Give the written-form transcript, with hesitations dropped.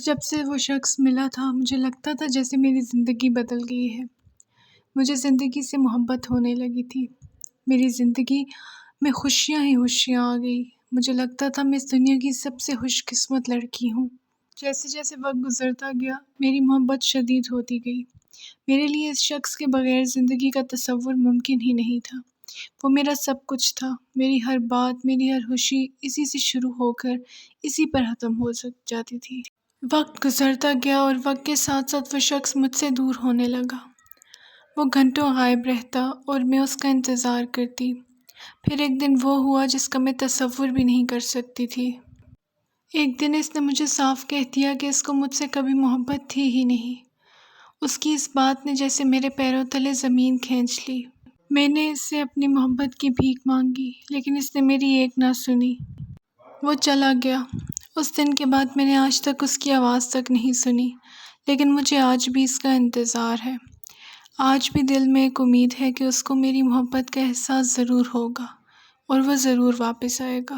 جب سے وہ شخص ملا تھا مجھے لگتا تھا جیسے میری زندگی بدل گئی ہے۔ مجھے زندگی سے محبت ہونے لگی تھی۔ میری زندگی میں خوشیاں ہی خوشیاں آ گئی۔ مجھے لگتا تھا میں اس دنیا کی سب سے خوش قسمت لڑکی ہوں۔ جیسے جیسے وقت گزرتا گیا میری محبت شدید ہوتی گئی۔ میرے لیے اس شخص کے بغیر زندگی کا تصور ممکن ہی نہیں تھا۔ وہ میرا سب کچھ تھا۔ میری ہر بات، میری ہر خوشی اسی سے شروع ہو کر اسی پر ختم ہو جاتی تھی۔ وقت گزرتا گیا اور وقت کے ساتھ ساتھ وہ شخص مجھ سے دور ہونے لگا۔ وہ گھنٹوں غائب رہتا اور میں اس کا انتظار کرتی۔ پھر ایک دن وہ ہوا جس کا میں تصور بھی نہیں کر سکتی تھی۔ ایک دن اس نے مجھے صاف کہہ دیا کہ اس کو مجھ سے کبھی محبت تھی ہی نہیں۔ اس کی اس بات نے جیسے میرے پیروں تلے زمین کھینچ لی۔ میں نے اس سے اپنی محبت کی بھیک مانگی لیکن اس نے میری ایک نہ سنی۔ وہ چلا گیا۔ اس دن کے بعد میں نے آج تک اس کی آواز تک نہیں سنی، لیکن مجھے آج بھی اس کا انتظار ہے۔ آج بھی دل میں ایک امید ہے کہ اس کو میری محبت کا احساس ضرور ہوگا اور وہ ضرور واپس آئے گا۔